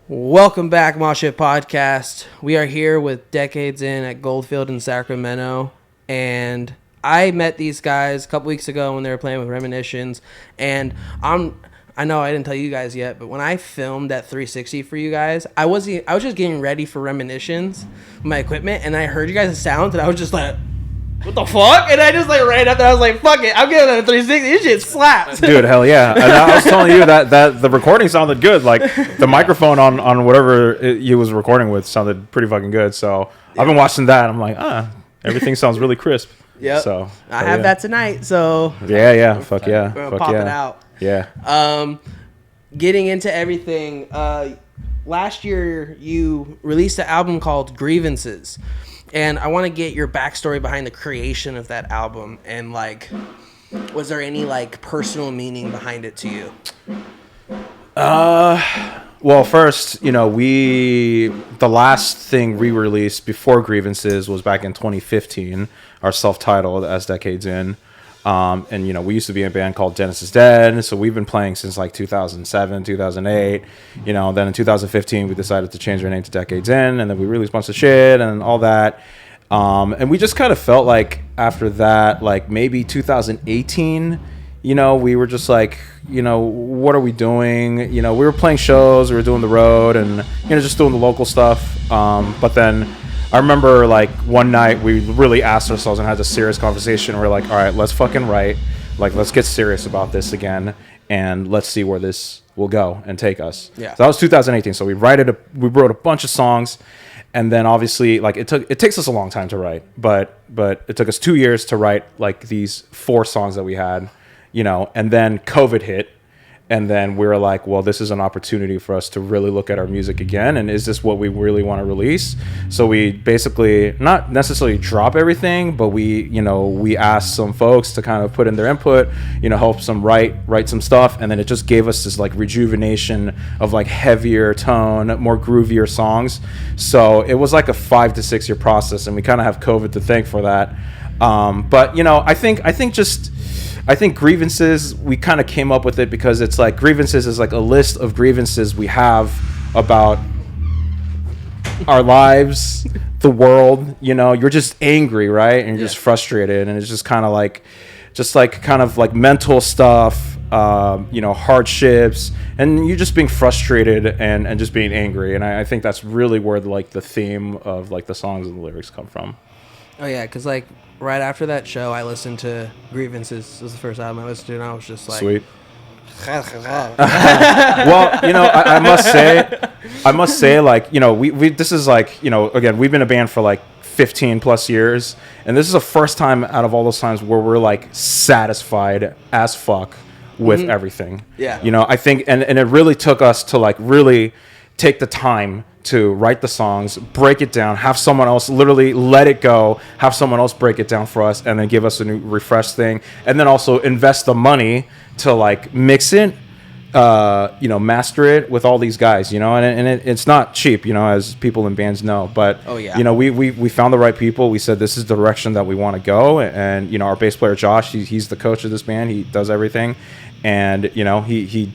Welcome back, Mosh Pit Podcast. We are here with Decades In at Goldfield in Sacramento, and I met these guys a couple weeks ago when they were playing with Reminiscence, and I know I didn't tell you guys yet, but when I filmed that 360 for you guys, I was just getting ready for Reminiscence with my equipment, and I heard you guys' sounds, and I was just like, what the fuck? And I just like ran up there. I was like, fuck it, I'm getting a 360. This shit slaps. Dude, hell yeah. And I was telling you that the recording sounded good. Like the microphone on whatever you was recording with sounded pretty fucking good. So yeah. I've been watching that. I'm like, everything sounds really crisp. Yep. So I have that tonight. So yeah. Fuck yeah. We're gonna pop it out. Yeah. Getting into everything. Last year you released an album called Grievances. And I want to get your backstory behind the creation of that album, and like, was there any like personal meaning behind it to you? Well, first, the last thing we released before Grievances was back in 2015, our self-titled As Decades In. And we used to be in a band called Dennis is Dead, so we've been playing since like 2007, 2008. Then in 2015 we decided to change our name to Decades In, and then we released a bunch of shit and all that. And we just kind of felt like after that, like maybe 2018, we were just like, what are we doing? We were playing shows, we were doing the road, and just doing the local stuff. But then I remember like one night we really asked ourselves and had a serious conversation. We're like, all right, let's fucking write. Like, let's get serious about this again, and let's see where this will go and take us. Yeah. So that was 2018. So we wrote a bunch of songs, and then obviously like it takes us a long time to write, but it took us 2 years to write like these 4 songs that we had, and then COVID hit. And then we were like, well, this is an opportunity for us to really look at our music again. And is this what we really want to release? So we basically not necessarily drop everything, but we asked some folks to kind of put in their input, help some write some stuff. And then it just gave us this like rejuvenation of like heavier tone, more groovier songs. So it was like a 5 to 6 year process. And we kind of have COVID to thank for that. But I think Grievances, we kind of came up with it because it's like Grievances is like a list of grievances we have about our lives, the world. You're just angry, right? And you're just frustrated, and it's just kind of like mental stuff, hardships, and you're just being frustrated and just being angry. And I think that's really where like the theme of like the songs and the lyrics come from. Oh yeah, because like right after that show, I listened to Grievances. This was the first album I listened to, and I was just like, sweet. Well, I must say, like, we this is like, again, we've been a band for like 15 plus years, and this is the first time out of all those times where we're like satisfied as fuck with everything. Yeah. I think, and it really took us to like really take the time to write the songs, break it down, have someone else literally let it go, have someone else break it down for us, and then give us a new refresh thing, and then also invest the money to like mix it, master it with all these guys, and it's not cheap, as people in bands know, but we found the right people. We said this is the direction that we want to go, and our bass player Josh, he's the coach of this band, he does everything, and he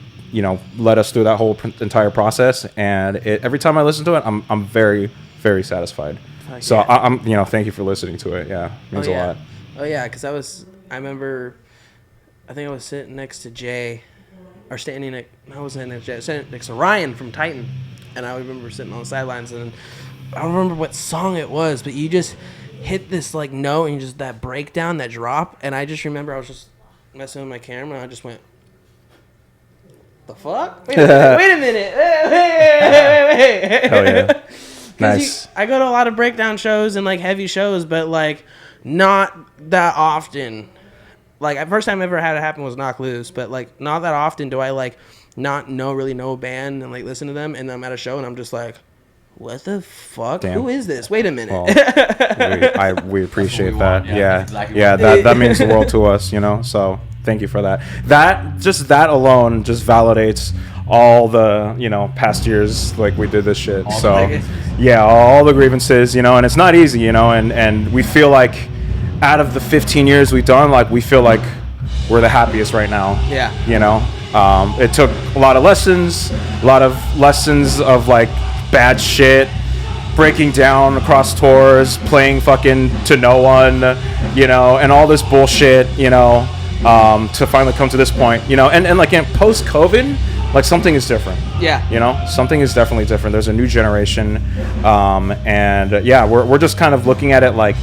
led us through that whole entire process, and every time I listen to it, I'm very, very satisfied. So I'm thank you for listening to it. Yeah, it means a lot. Oh yeah, because I remember, I think I was sitting next to Jay, or standing next. I wasn't next to Jay. I was sitting next to Ryan from Titan, and I remember sitting on the sidelines, and I don't remember what song it was, but you just hit this like note, and just that breakdown, that drop, and I just remember I was just messing with my camera, and I just went, the fuck? Wait a minute. Wait. Hell yeah. Nice. I go to a lot of breakdown shows and like heavy shows, but like not that often. Like the first time I ever had it happen was Knock Loose, but like not that often do I like not really know a band and like listen to them, and I'm at a show and I'm just like, what the fuck? Damn. Who is this? Wait a minute. Well, we appreciate that. Yeah. Exactly. That means the world to us, so thank you for that. That alone just validates all the, past years, like we did this shit. All the grievances, and it's not easy, and we feel like out of the 15 years we've done, like we feel like we're the happiest right now. Yeah. You know, it took a lot of lessons of like bad shit, breaking down across tours, playing fucking to no one, you know, and all this bullshit, you know, to finally come to this point, you know, and like in post-COVID, like something is different. Yeah. You know, something is definitely different. There's a new generation, and yeah, we're just kind of looking at it like,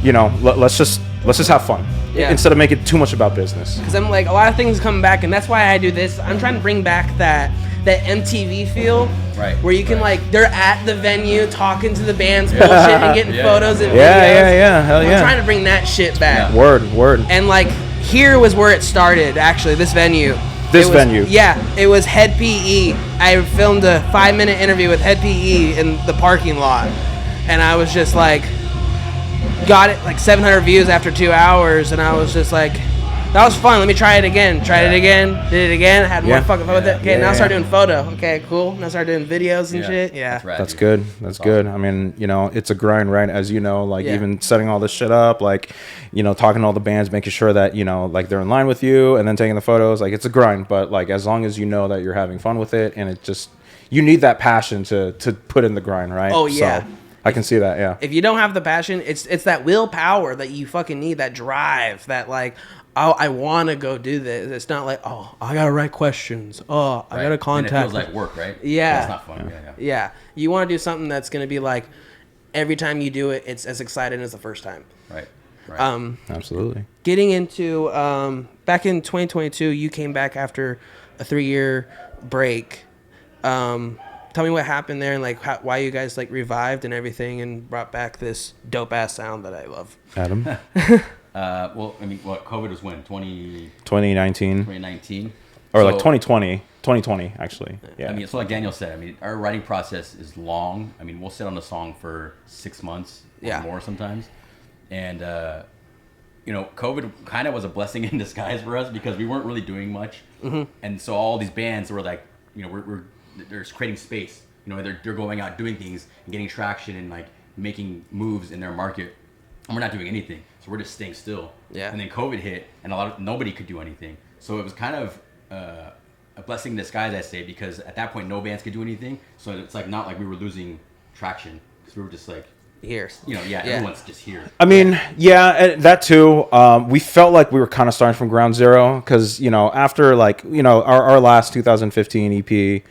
you know, let's just have fun. Yeah. Instead of making too much about business. Because I'm like, a lot of things coming back, and that's why I do this. I'm trying to bring back that MTV feel, right? Where you can like, they're at the venue talking to the bands, bullshit, and getting photos and videos. Yeah, hell yeah. I'm trying to bring that shit back. Yeah. Word. And like, here was where it started. Actually, this venue. Yeah, it was Head PE. I filmed a 5-minute interview with Head PE in the parking lot, and I was just like, got it like 700 views after 2 hours, and I was just like, that was fun. Let me try it again. Did it again. Had more fucking fun with it. Okay, now start doing photo. Okay, cool. Now start doing videos and shit. Yeah, that's good. That's good. I mean, you know, it's a grind, right? As you know, like even setting all this shit up, like, you know, talking to all the bands, making sure that, you know, like they're in line with you, and then taking the photos. Like, it's a grind, but like as long as you know that you're having fun with it, and it just, you need that passion to put in the grind, right? Oh yeah. So, I can see that, yeah. If you don't have the passion, it's that willpower that you fucking need, that drive, that like, oh, I want to go do this. It's not like, oh, I got to write questions. Oh, I got to contact. And it feels like work, right? Yeah. That's not fun. Yeah. You want to do something that's going to be like, every time you do it, it's as exciting as the first time. Right. Absolutely. Getting into, back in 2022, you came back after a 3-year break. Tell me what happened there, and like why you guys like revived and everything and brought back this dope ass sound that I love. Adam? Well, I mean, COVID was when? 2019. 2019. Or like 2020, actually. Yeah. I mean, so like Daniel said, I mean, our writing process is long. I mean, we'll sit on the song for 6 months or more sometimes. And, you know, COVID kind of was a blessing in disguise for us because we weren't really doing much. Mm-hmm. And so all these bands were like, you know, they're creating space. You know, they're going out doing things and getting traction and like making moves in their market. And we're not doing anything. So we're just staying still. Yeah. And then COVID hit and nobody could do anything. So it was kind of a blessing in disguise, I say, because at that point no bands could do anything. So it's like not like we were losing traction because we were just like here. You know, everyone's just here. I mean, that too. We felt like we were kind of starting from ground zero because, you know, after like, you know, our last 2015 EP,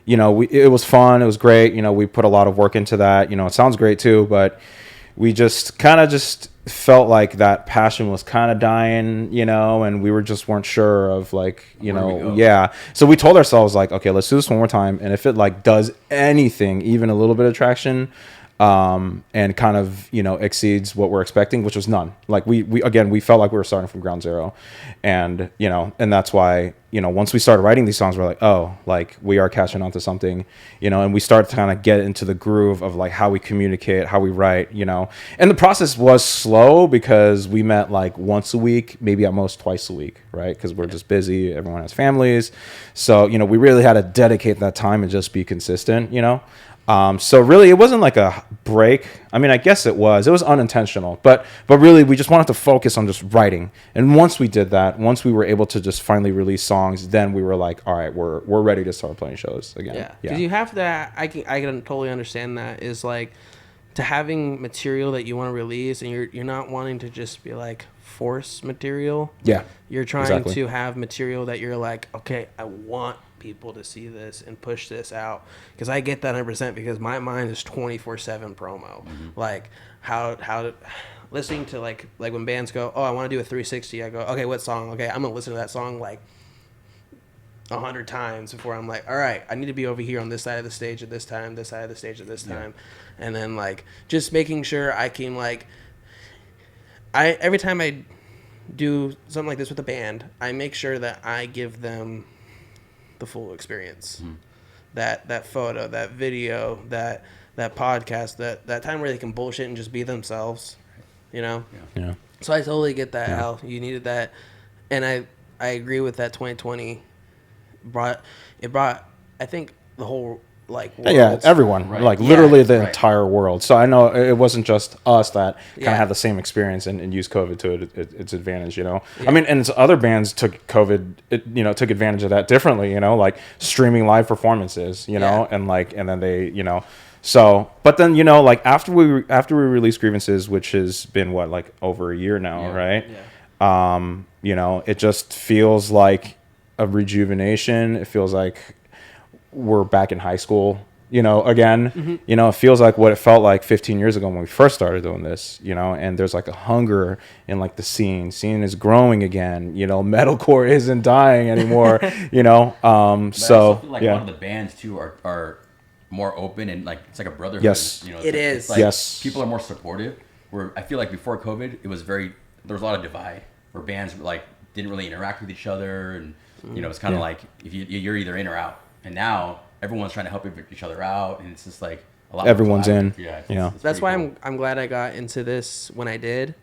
you know, it was fun. It was great. You know, we put a lot of work into that. You know, it sounds great too, but we just kind of just felt like that passion was kind of dying, you know, and we weren't sure of like, you know, So we told ourselves like, okay, let's do this one more time. And if it like does anything, even a little bit of traction, and kind of, you know, exceeds what we're expecting, which was none. Like we felt like we were starting from ground zero, and, you know, and that's why, you know, once we started writing these songs, we're like, oh, like we are catching on to something, you know, and we start to kind of get into the groove of like how we communicate, how we write, you know, and the process was slow because we met like once a week, maybe at most twice a week, right? Because we're just busy, everyone has families, so, you know, we really had to dedicate that time and just be consistent, you know. So really, it wasn't like a break. I mean, I guess it was unintentional, but really, we just wanted to focus on just writing. And once we did that, once we were able to just finally release songs, then we were like, all right, we're ready to start playing shows again. Yeah, because you have that. I can totally understand that. Is like to having material that you want to release, and you're not wanting to just be like force material. Yeah, you're trying to have material that you're like, okay, I want people to see this and push this out, because I get that 100% because my mind is 24/7 promo. Mm-hmm. Like how listening to like when bands go, oh, I want to do a 360, I go, okay, what song? Okay, I'm gonna listen to that song like 100 times before I'm like, all right, I need to be over here on this side of the stage at this time, this side of the stage at this time. And then like just making sure I can like, every time I do something like this with a band, I make sure that I give them the full experience. That photo, that video, that podcast, that time where they can bullshit and just be themselves, you know. So I totally get that, Al. You needed that, and I agree with that. 2020 brought I think the whole like Yeah, everyone, Right. like literally the Right. entire world. So I know it wasn't just us that kind Yeah. of had the same experience and used COVID to its advantage. Yeah. I mean, and other bands took COVID, took advantage of that differently. Like streaming live performances. Yeah. And then they, So, but then like after we released Grievances, which has been what, like over a year now, right? Yeah. It just feels like a rejuvenation. It feels like we're back in high school, again. Mm-hmm. It feels like what it felt like 15 years ago when we first started doing this, and there's like a hunger in like the scene is growing again. Metalcore isn't dying anymore. But I So feel like a lot of the bands too are more open, and like it's like a brotherhood. Yes. It is. It's like Yes. people are more supportive. Where I feel like before COVID, there was a lot of divide where bands like didn't really interact with each other, and it's kind of like if you're either in or out. And now everyone's trying to help each other out, and it's just like a lot. Everyone's in. Yeah. It's That's why pretty cool. I'm glad I got into this when I did,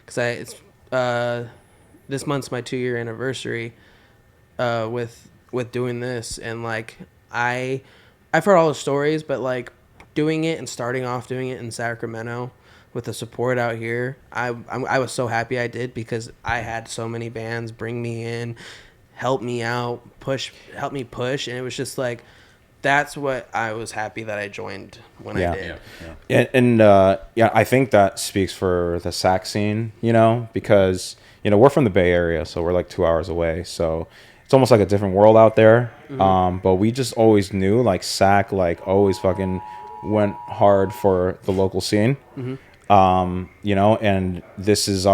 because this month's my 2-year anniversary with doing this, and like I've heard all the stories, but like doing it and starting off doing it in Sacramento with the support out here, I was so happy I did, because I had so many bands bring me in, help me out, help me push, and it was just like that's what I was happy that I joined when I did. And I think that speaks for the Sac scene, because we're from the Bay Area, so we're like 2 hours away, so it's almost like a different world out there. But we just always knew like Sac like always fucking went hard for the local scene. And this is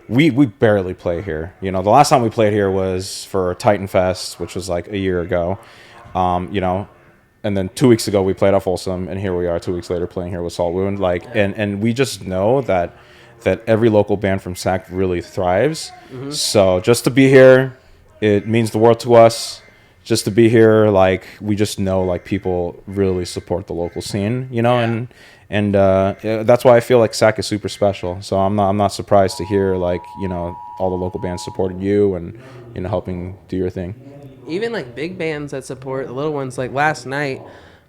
we barely play here. The last time we played here was for Titan Fest, which was like a year ago. And then 2 weeks ago we played at Folsom, and here we are 2 weeks later playing here with Salt Wound. And we just know that every local band from Sac really thrives. So just to be here, it means the world to us. Just to be here, like we just know like people really support the local scene, and that's why I feel like Sac is super special. So I'm not surprised to hear like all the local bands supporting you and helping do your thing. Even like big bands that support the little ones. Like last night,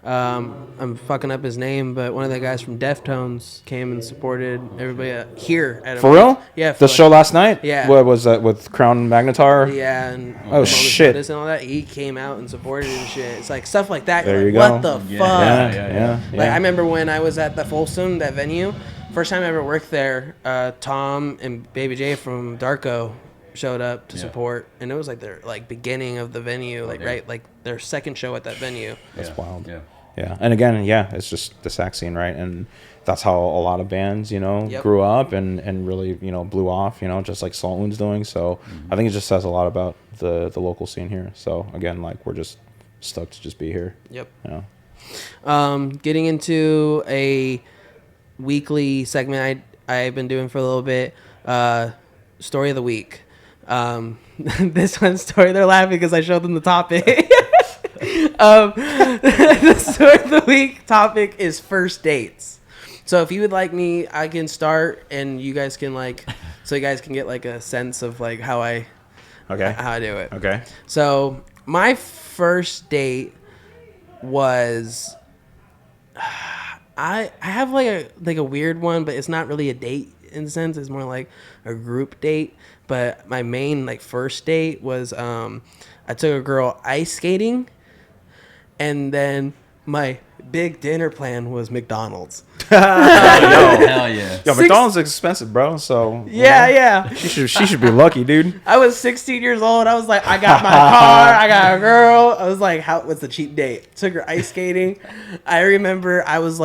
I'm fucking up his name, but one of the guys from Deftones came and supported everybody here at For real? Yeah. The show last night? Yeah. What was that with Crown Magnetar? Yeah, and Oh, shit. and all that. He came out and supported and shit. It's like stuff like that. There You're you like, go. What the Yeah. fuck? Yeah. Like I remember when I was at the Folsom, that venue, first time I ever worked there, Tom and Baby J from Darko showed up to support, and it was like their like beginning of the venue, like right, like their second show at that venue. That's wild. Yeah. Yeah, and again, it's just the Sac scene, right? And that's how a lot of bands, Yep. grew up and really, blew off, just like Salt Wound's doing. So I think it just says a lot about the local scene here. So again, like we're just stoked to just be here. Yep. Yeah. Getting into a weekly segment I've been doing for a little bit. Story of the week. This one's story. They're laughing because I showed them the topic. The story of the week topic is first dates. So if you would like me, I can start, and you guys can so you guys can get like a sense of like how I do it. Okay. So my first date was I have like a weird one, but it's not really a date in a sense. It's more like a group date. But my main like first date was I took a girl ice skating, and then my big dinner plan was McDonald's. Hell yeah. Yo, McDonald's is expensive, bro. So Yeah. she should be lucky, dude. I was 16 years old. I was like, I got my car. I got a girl. I was like, what's the cheap date? Took her ice skating. I remember I was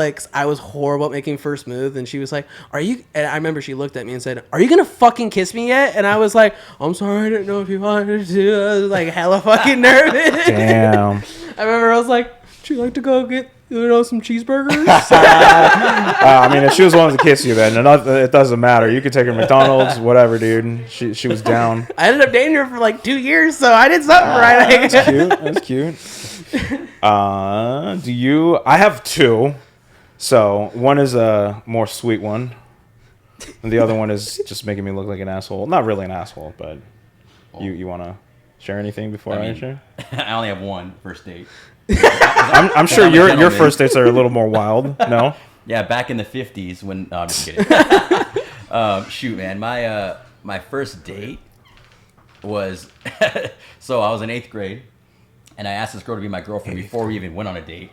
horrible at making first moves. And she was like, and I remember she looked at me and said, are you going to fucking kiss me yet? And I was like, I'm sorry. I didn't know if you wanted to. I was like hella fucking nervous. Damn. I remember I was like, would you like to go get some cheeseburgers? I mean, if she was willing to kiss you, then it doesn't matter. You could take her to McDonald's, whatever, dude. She was down. I ended up dating her for like 2 years, so I did something right. That's cute. I have two. So one is a more sweet one, and the other one is just making me look like an asshole. Not really an asshole, but you wanna share anything before I share? I only have one first date. I'm sure your first dates are a little more wild. No? Yeah, back in the 50s when... No, I'm just kidding. Shoot, man. My first date was... So I was in 8th grade, and I asked this girl to be my girlfriend before we even went on a date,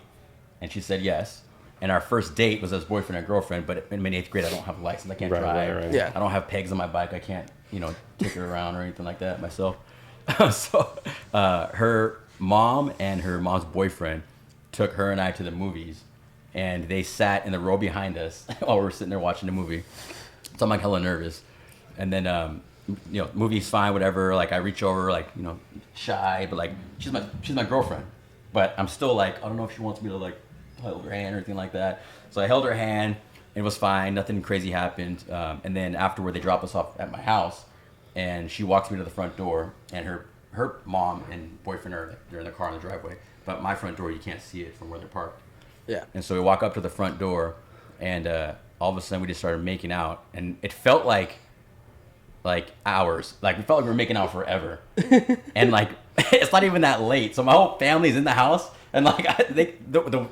and she said yes. And our first date was as boyfriend and girlfriend, but in 8th grade, I don't have a license. I can't drive. Right. Yeah. I don't have pegs on my bike. I can't, take her around or anything like that myself. So her mom and her mom's boyfriend took her and I to the movies, and they sat in the row behind us while we were sitting there watching the movie. So I'm like hella nervous. And then, movie's fine, whatever. Like I reach over, like, shy, but like she's my girlfriend. But I'm still like, I don't know if she wants me to like hold her hand or anything like that. So I held her hand. It was fine. Nothing crazy happened. And then afterward, they drop us off at my house, and she walks me to the front door, and her mom and boyfriend they're in the car in the driveway. But my front door, you can't see it from where they're parked. Yeah. And so we walk up to the front door, and all of a sudden we just started making out, and it felt like hours. Like, it felt like we were making out forever. And like, it's not even that late. So my whole family's in the house, and like,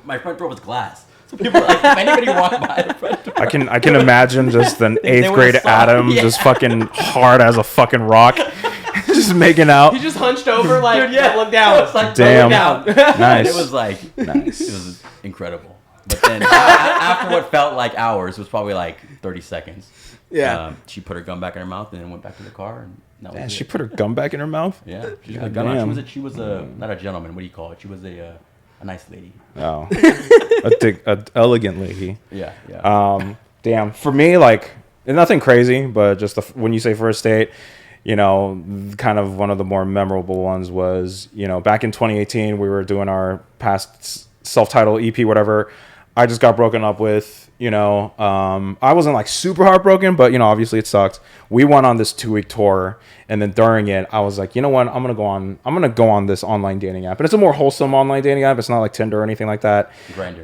my front door was glass. So people were like, if anybody walked by the front door. I can imagine just an 8th grade Adam just fucking hard as a fucking rock. Just making out. He just hunched over, like, Dude, yeah. look down. It's like, damn. look down. Nice. It was like, nice. It was incredible. But then after what felt like hours, it was probably like 30 seconds. Yeah. She put her gum back in her mouth and then went back to the car. And that was She it. put her gum back in her mouth? Yeah. She God put gum out. damn. She was a not a gentleman. What do you call it? She was a nice lady. Oh. a elegant lady. Yeah. Damn. For me, like, nothing crazy, but just when you say first date, kind of one of the more memorable ones was, back in 2018, we were doing our past self-titled EP, whatever. I just got broken up with, I wasn't like super heartbroken, but obviously it sucked. We went on this 2-week tour, and then during it, I was like, you know what, I'm gonna go on this online dating app, and it's a more wholesome online dating app. It's not like Tinder or anything like that. Grindr.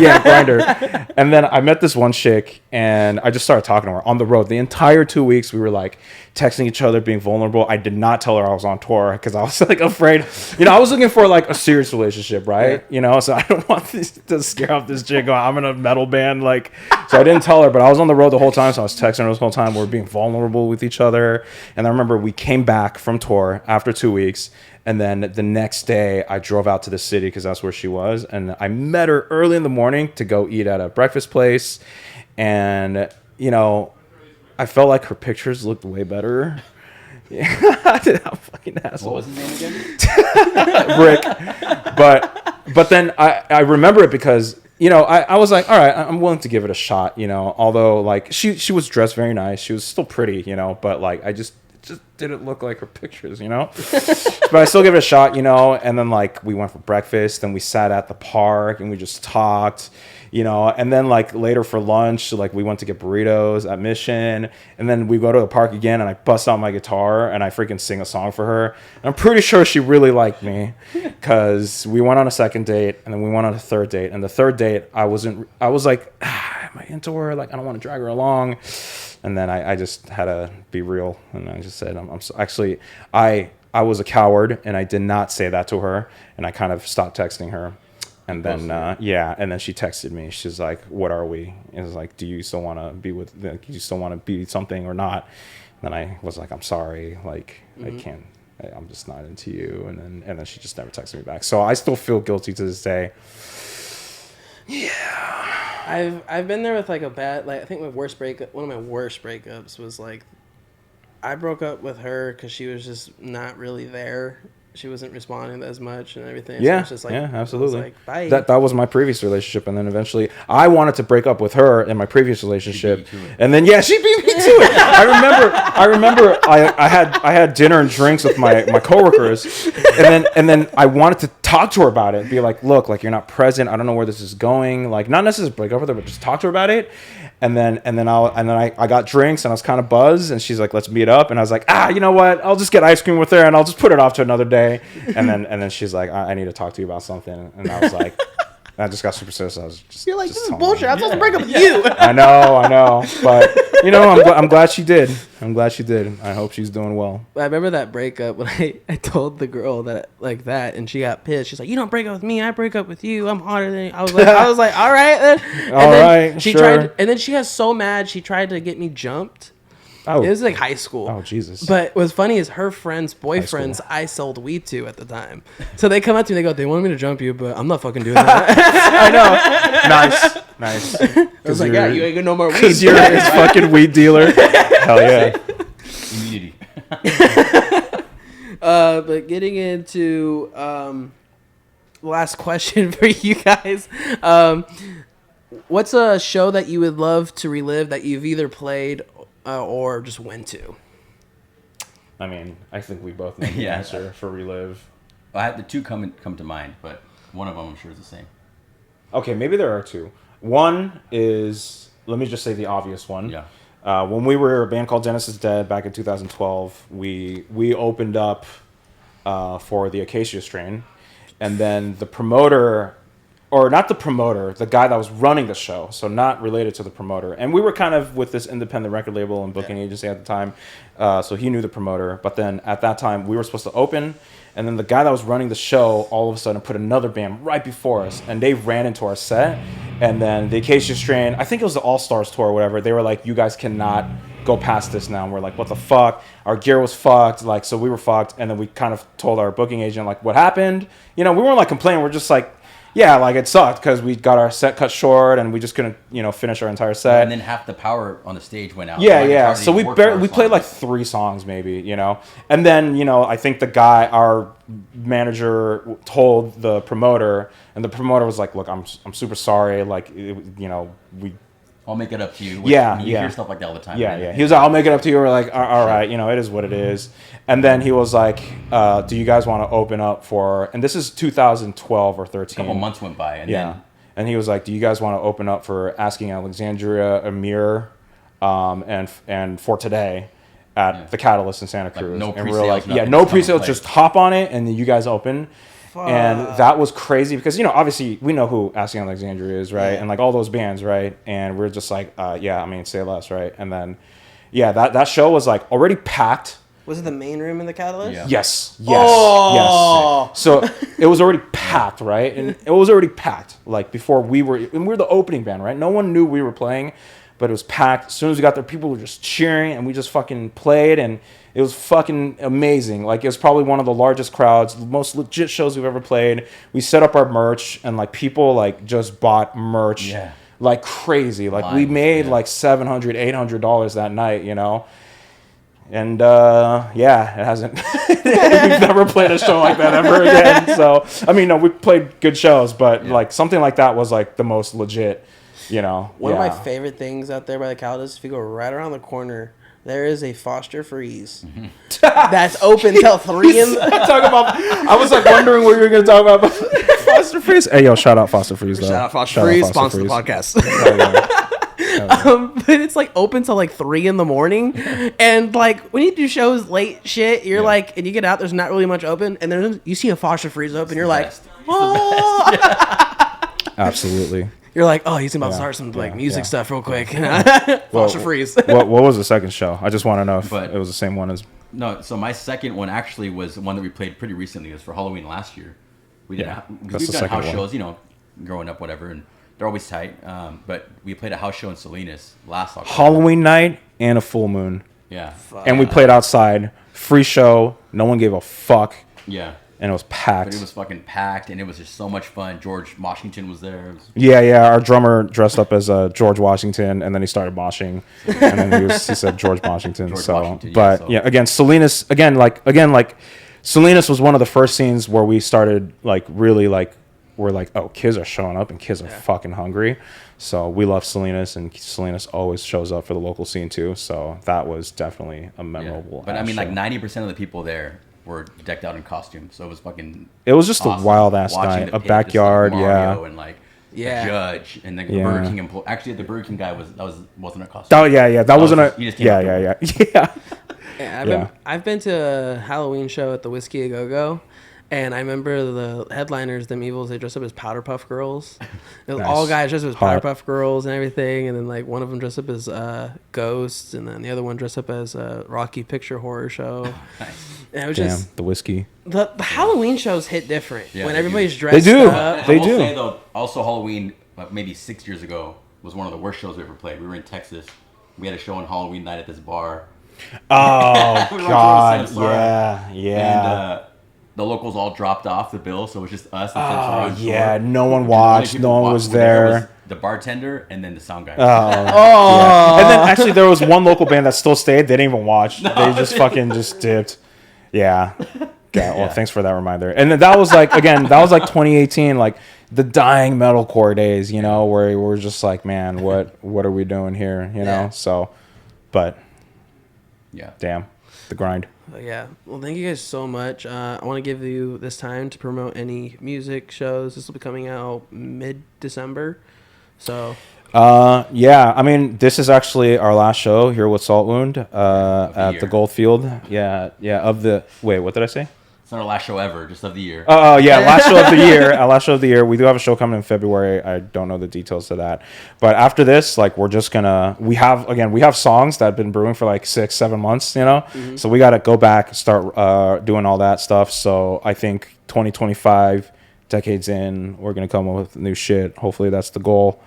Yeah, Grindr. And then I met this one chick, and I just started talking to her on the road. The entire 2 weeks, we were like texting each other, being vulnerable. I did not tell her I was on tour because I was like afraid. I was looking for like a serious relationship, right? So I don't want to scare off this chick. I'm in a metal band, like. So I didn't tell her, but I was on the road the whole time, so I was texting her the whole time. We were being vulnerable with each other. And I remember we came back from tour after 2 weeks, and then the next day I drove out to the city because that's where she was, and I met her early in the morning to go eat at a breakfast place. And I felt like her pictures looked way better. Yeah, I'm fucking asshole. What was his name again? Rick. But then I remember it because I was like, all right, I'm willing to give it a shot. Although like she was dressed very nice, she was still pretty. But like I just didn't look like her pictures. But I still give it a shot. And then like we went for breakfast, and we sat at the park, and we just talked. And then like later for lunch, like we went to get burritos at Mission, and then we go to the park again, and I bust out my guitar and I freaking sing a song for her. And I'm pretty sure she really liked me, because we went on a second date, and then we went on a third date. And the third date, I was like, am I into her? Like, I don't want to drag her along. And then I just had to be real, and I just said, actually, I was a coward, and I did not say that to her, and I kind of stopped texting her. And then, and then she texted me. She's like, what are we? And it was like, do you still want to be with, do you still want to be something or not? And then I was like, I'm sorry. Like, I can't, I'm just not into you. And then she just never texted me back. So I still feel guilty to this day. Yeah. I've been there with like a bad, like, I think one of my worst breakups was like, I broke up with her because she was just not really there. She wasn't responding as much and everything. Yeah, so it's just like, absolutely. Like, bye. That was my previous relationship, and then eventually I wanted to break up with her in my previous relationship, and then she beat me to it. I remember I had dinner and drinks with my coworkers, and then I wanted to talk to her about it and be like, look, like, you're not present. I don't know where this is going. Like, not necessarily break up with her, but just talk to her about it. And then I got drinks, and I was kind of buzzed, and she's like, let's meet up. And I was like, you know what? I'll just get ice cream with her, and I'll just put it off to another day. And then she's like, I need to talk to you about something. And I was like, I just got super serious. I was just. You're like, just this is telling bullshit. you. I'm supposed to break up with you. I know, but I'm glad she did. I'm glad she did. I hope she's doing well. I remember that breakup when I told the girl that like that, and she got pissed. She's like, "You don't break up with me. I break up with you. I'm hotter than you." I was like, all right then. And all then right, she sure. tried, and then she got so mad. She tried to get me jumped. Oh, It was like high school. oh Jesus. But what's funny is her friends' boyfriends I sold weed to at the time. So they come up to me, they go, "They wanted me to jump you, but I'm not fucking doing that." I know. Nice. I was like, "Yeah, you ain't gonna no more weed." Because you're his fucking weed dealer. Hell yeah. Immunity. But getting into last question for you guys. What's a show that you would love to relive that you've either played or just went to? I mean, I think we both know the answer for relive. I have the two come to mind, but one of them I'm sure is the same. Okay, maybe there are two. One is, let me just say the obvious one. Yeah. When we were a band called Genesis Dead back in 2012, we opened up for the Acacia Strain, and then the promoter, or not the promoter, the guy that was running the show, so not related to the promoter. And we were kind of with this independent record label and booking agency at the time, so he knew the promoter. But then at that time, we were supposed to open, and then the guy that was running the show all of a sudden put another band right before us, and they ran into our set. And then the Acacia Strain, I think it was the All-Stars tour or whatever, they were like, "You guys cannot go past this now." And we're like, "What the fuck?" Our gear was fucked, like, so we were fucked. And then we kind of told our booking agent, like, what happened. We weren't like complaining, we're just like, yeah, like it sucked because we got our set cut short and we just couldn't, finish our entire set. And then half the power on the stage went out. Yeah. So we played like 3 songs maybe, And then, I think the guy, our manager, told the promoter, and the promoter was like, "Look, I'm super sorry. Like, I'll make it up to you." You hear stuff like that all the time. Yeah. He was like, "I'll make it up to you." We're like, all right, it is what it is. And then he was like, "Do you guys want to open up for?" And this is 2012 or 13. A couple months went by, and then and he was like, "Do you guys want to open up for Asking Alexandria, Amir, and For Today at the Catalyst in Santa Cruz?" No and we're like, pre-sales, no pre-sales, just hop on it, and then you guys open. And that was crazy because, obviously we know who Asking Alexandria is, right? Yeah. And like all those bands, right? And we're just like, say less, right? And then, that show was like already packed. Was it the main room in the Catalyst? Yeah. Yes. Yes. So it was already packed, right? And it was already packed like before we were the opening band, right? No one knew we were playing, but it was packed. As soon as we got there, people were just cheering, and we just fucking played, and it was fucking amazing. Like, it was probably one of the largest crowds, the most legit shows we've ever played. We set up our merch, and like people like just bought merch like crazy. Like we made like $700, $800 that night, And it hasn't. We've never played a show like that ever again. So I mean, no, we played good shows, but like something like that was like the most legit. One of my favorite things out there by the Catalyst, if you go right around the corner, there is a Foster Freeze that's open till 3 in the... I was like wondering what you were going to talk about. Foster Freeze. Hey, yo, shout out Foster Freeze, though. Shout out Foster Freeze, sponsor the podcast. But it's like open till like 3 in the morning, and like when you do shows late shit, you're like, and you get out, there's not really much open, and then you see a Foster Freeze open, you're like, oh. Absolutely. You're like, oh, he's about to start some like music stuff real quick. Foster Freeze. What was the second show? I just want to know if it was the same one as. No, so my second one actually was one that we played pretty recently. It was for Halloween last year. We did because we've done house shows, growing up, whatever, and they're always tight. But we played a house show in Salinas last October. Halloween night and a full moon. Yeah. And we played outside, free show. No one gave a fuck. Yeah. And it was packed. But it was fucking packed, and it was just so much fun. George Washington was there. Our drummer dressed up as George Washington, and then he started moshing, and then he said George Washington. Again, Salinas, Salinas was one of the first scenes where we started like really like we're like, oh, kids are showing up and kids are fucking hungry. So we love Salinas, and Salinas always shows up for the local scene too. So that was definitely a memorable. Yeah. But I mean, like 90% of the people there were decked out in costume, so it was fucking. It was just awesome. A wild ass night, a backyard, and like a judge, and then the Burger King employee. Actually, the Burger King guy wasn't a costume. Oh that wasn't a. He just came I've been to a Halloween show at the Whiskey A Go Go, And I remember the headliners, them Evils, they dressed up as Powder Puff Girls. It was Nice. all guys dressed up as Powder Hot. Puff Girls and everything. And then like one of them dressed up as Ghosts, and then the other one dressed up as Rocky Picture Horror Show. And it was just the whiskey. the Halloween shows hit different Yeah, when they everybody's do. dressed They do. up. They I will do. say though, also Halloween, maybe 6 years ago, was one of the worst shows we ever played. We were in Texas. We had a show on Halloween night at this bar. Oh We were on God, Tour of yeah, yeah. And the locals all dropped off the bill, so it was just us. And Oh Central yeah, Shore. no one And the only watched, people no one who was were there there. was the bartender and then the sound guy. Yeah. And then actually there was one local band that still stayed. They didn't even watch. They just fucking just dipped. Yeah. Yeah. Well, thanks for that reminder. And then that was like, again, that was like 2018, like the dying metalcore days, you know, where we're just like, man, what are we doing here? You know? Yeah. So, but Yeah. damn, the grind. But yeah. Well, thank you guys so much. I want to give you this time to promote any music shows. This will be coming out mid-December. So Yeah, I mean, this is actually our last show here with Salt Wound at the year. Goldfield. Yeah, wait, what did I say? It's not our last show ever, just of the year. Oh, yeah, last show of the year. Last show of the year. We do have a show coming in February. I don't know the details of that. But after this, like, we're just gonna, we have songs that have been brewing for like 6-7 months, you know? Mm-hmm. So we got to go back, start doing all that stuff. So I think 2025, decades in, we're gonna come up with new shit. Hopefully that's the goal.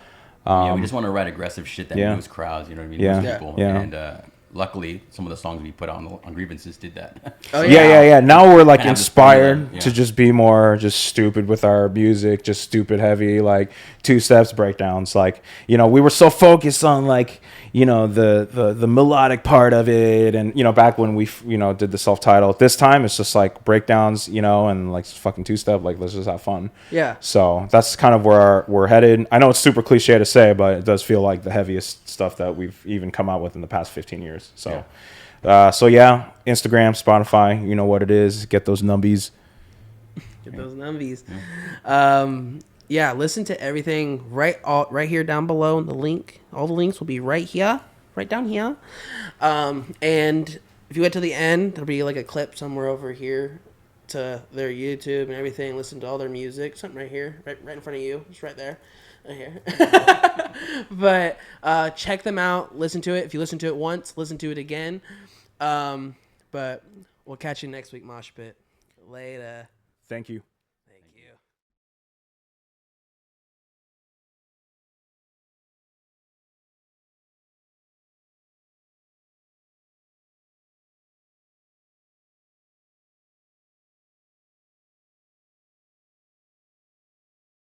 Yeah, we just want to write aggressive shit that moves crowds, you know what I mean? Yeah. Moves people. Yeah. And luckily, some of the songs we put on Grievances did that. Oh, Yeah. Now we're like Kind of inspired formula, yeah. to just be more just stupid with our music, just stupid heavy, like 2-steps breakdowns. Like, you know, we were so focused on like, you know, the melodic part of it. And, you know, back when we, you know, did the self-titled, this time it's just like breakdowns, you know, and like fucking 2-step, like let's just have fun. Yeah. So that's kind of where we're headed. I know it's super cliche to say, but it does feel like the heaviest stuff that we've even come out with in the past 15 years. So, yeah, Instagram, Spotify, you know what it is. Get those numbies. Get those numbies. Yeah, listen to everything right here down below in the link. All the links will be right here, right down here. And if you went to the end, there'll be like a clip somewhere over here to their YouTube and everything. Listen to all their music. Something right here, right in front of you. It's right there. Right here. But check them out. Listen to it. If you listen to it once, listen to it again. But we'll catch you next week, Mosh Pit. Later. Thank you.